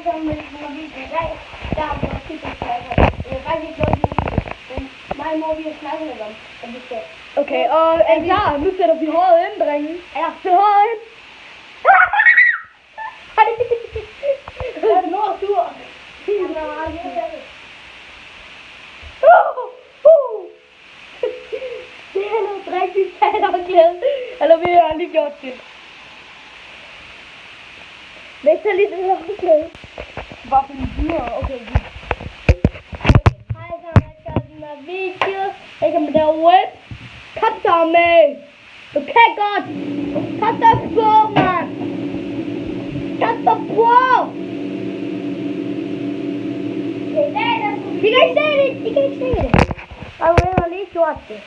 sammen med den her video i dag. Der er vores tidspunktsmærker. Jeg vil rigtig godt lide det. Men mig og mor, vi har snakket lidt om, at vi skal... Okay, og er I klar? Nu sætter vi håret ind, drenge. Ja. Sæt håret ind. Jeg er nord sur. Han er meget lille. Det er noget rigtig fatterglæde. Eller vi har lige gjort det. Væk så lige det her håndklæde. Bare for en dyre. Okay. Hej, så jeg skal den her video. Jeg kan med der web. Kom så med. Okay, godt. Kom så på, mand. Kom så på. I dag, der skulle De kan ikke se det. De kan ikke se det. Og vi har lige gjort det.